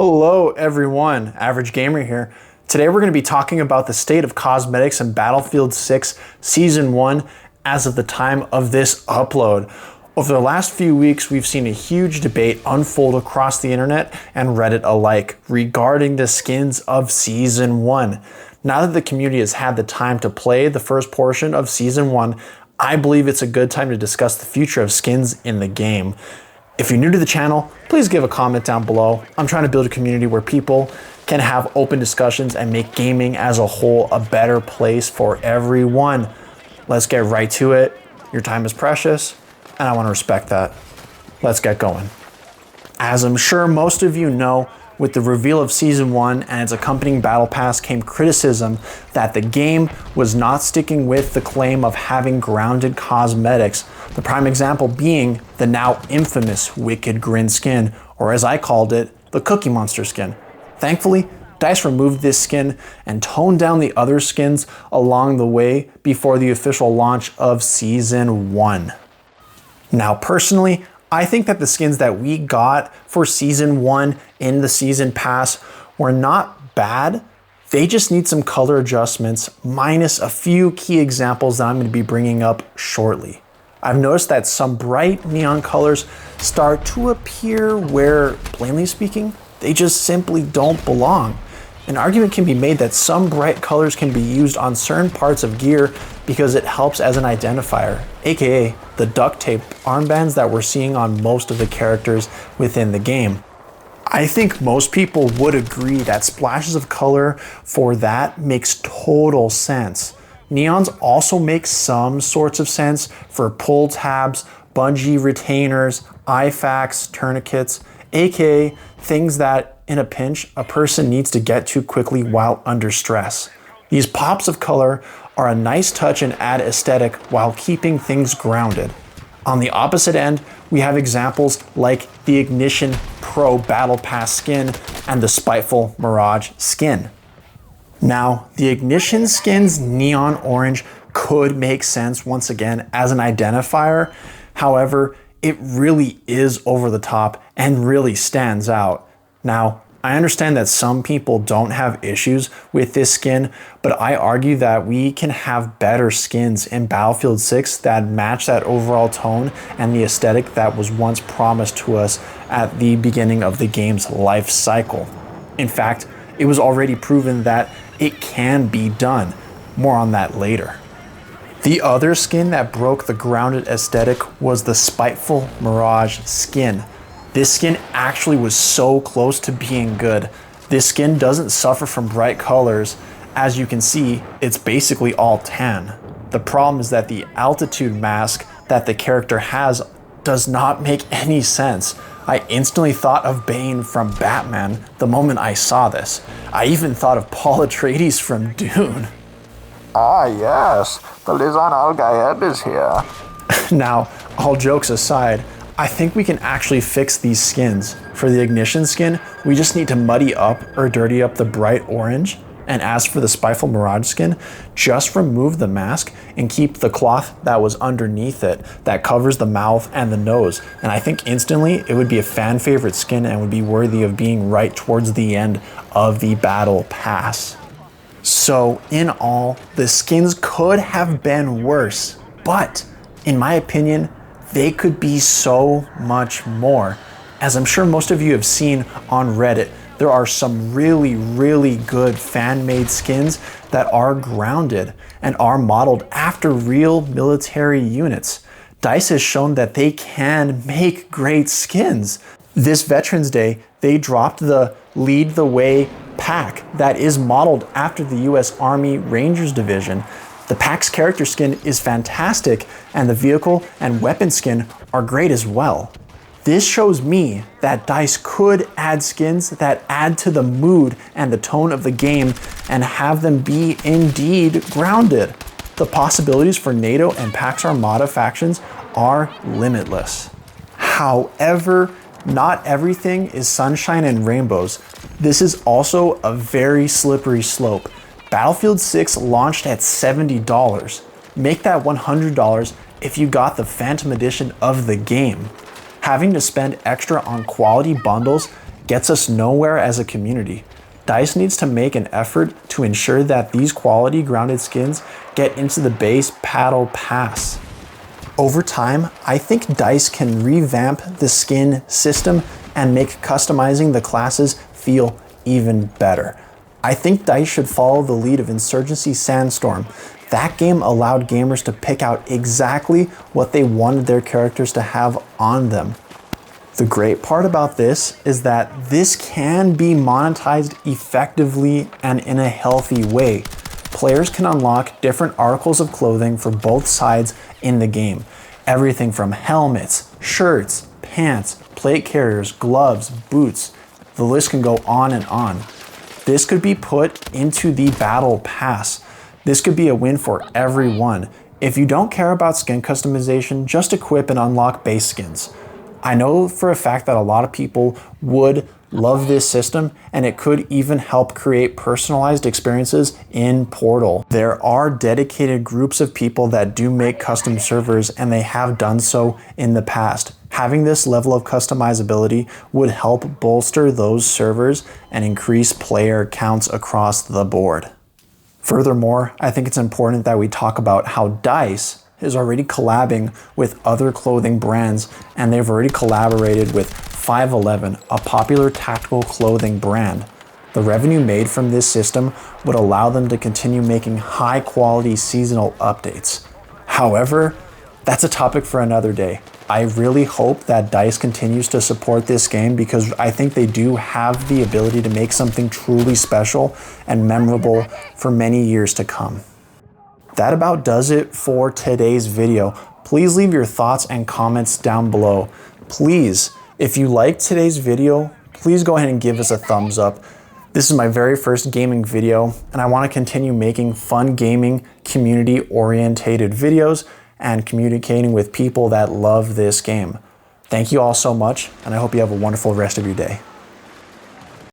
Hello everyone, Average Gamer here. Today we're going to be talking about the state of cosmetics in Battlefield 6 Season 1 as of the time of this upload. Over the last few weeks, we've seen a huge debate unfold across the internet and Reddit alike regarding the skins of Season 1. Now that the community has had the time to play the first portion of Season 1, I believe it's a good time to discuss the future of skins in the game. If you're new to the channel, please give a comment down below. I'm trying to build a community where people can have open discussions and make gaming as a whole a better place for everyone. Let's get right to it. Your time is precious, and I want to respect that. Let's get going. As I'm sure most of you know, with the reveal of Season 1 and its accompanying Battle Pass came criticism that the game was not sticking with the claim of having grounded cosmetics. The prime example being the now infamous Wicked Grin skin, or as I called it, the Cookie Monster skin. Thankfully, DICE removed this skin and toned down the other skins along the way before the official launch of Season 1. Now personally, I think that the skins that we got for Season 1 in the Season Pass were not bad. They just need some color adjustments, minus a few key examples that I'm going to be bringing up shortly. I've noticed that some bright neon colors start to appear where, plainly speaking, they just simply don't belong. An argument can be made that some bright colors can be used on certain parts of gear because it helps as an identifier, aka the duct tape armbands that we're seeing on most of the characters within the game. I think most people would agree that splashes of color for that makes total sense. Neons also make some sorts of sense for pull tabs, bungee retainers, IFAKs, tourniquets, aka things that in a pinch a person needs to get to quickly while under stress. These pops of color are a nice touch and add aesthetic while keeping things grounded. On the opposite end, we have examples like the Ignition Pro Battle Pass skin and the Spiteful Mirage skin. Now, the Ignition skin's neon orange could make sense once again as an identifier. However, it really is over the top and really stands out. Now, I understand that some people don't have issues with this skin, but I argue that we can have better skins in Battlefield 6 that match that overall tone and the aesthetic that was once promised to us at the beginning of the game's life cycle. In fact, it was already proven that it can be done. More on that later. The other skin that broke the grounded aesthetic was the Spiteful Mirage skin. This skin actually was so close to being good. This skin doesn't suffer from bright colors. As you can see, it's basically all tan. The problem is that the altitude mask that the character has does not make any sense. I instantly thought of Bane from Batman the moment I saw this. I even thought of Paul Atreides from Dune. Ah yes, the Lizan Al Gaeb is here. Now, all jokes aside, I think we can actually fix these skins. For the Ignition skin, we just need to muddy up or dirty up the bright orange. And as for the Spiteful Mirage skin, just remove the mask and keep the cloth that was underneath it that covers the mouth and the nose. And I think instantly it would be a fan favorite skin and would be worthy of being right towards the end of the Battle Pass. So in all, the skins could have been worse, but in my opinion, they could be so much more. As I'm sure most of you have seen on Reddit, there are some really good fan-made skins that are grounded and are modeled after real military units. DICE has shown that they can make great skins. This Veterans Day, they dropped the Lead the Way pack that is modeled after the US Army Rangers Division. The pack's character skin is fantastic, and the vehicle and weapon skin are great as well. This shows me that DICE could add skins that add to the mood and the tone of the game and have them be indeed grounded. The possibilities for NATO and Pax Armada factions are limitless. However, not everything is sunshine and rainbows. This is also a very slippery slope. Battlefield 6 launched at $70. Make that $100 if you got the Phantom Edition of the game. Having to spend extra on quality bundles gets us nowhere as a community. DICE needs to make an effort to ensure that these quality grounded skins get into the base battle pass. Over time, I think DICE can revamp the skin system and make customizing the classes feel even better. I think DICE should follow the lead of Insurgency Sandstorm. That game allowed gamers to pick out exactly what they wanted their characters to have on them. The great part about this is that this can be monetized effectively and in a healthy way. Players can unlock different articles of clothing for both sides in the game. Everything from helmets, shirts, pants, plate carriers, gloves, boots. The list can go on and on. This could be put into the battle pass. This could be a win for everyone. If you don't care about skin customization, just equip and unlock base skins. I know for a fact that a lot of people would love this system, and it could even help create personalized experiences in Portal. There are dedicated groups of people that do make custom servers, and they have done so in the past. Having this level of customizability would help bolster those servers and increase player counts across the board. Furthermore, I think it's important that we talk about how DICE is already collabing with other clothing brands, and they've already collaborated with 511, a popular tactical clothing brand. The revenue made from this system would allow them to continue making high quality seasonal updates. However, that's a topic for another day. I really hope that DICE continues to support this game because I think they do have the ability to make something truly special and memorable for many years to come. That about does it for today's video. Please leave your thoughts and comments down below. Please, if you liked today's video, please go ahead and give us a thumbs up. This is my very first gaming video, and I want to continue making fun gaming, community-orientated videos and communicating with people that love this game. Thank you all so much, and I hope you have a wonderful rest of your day.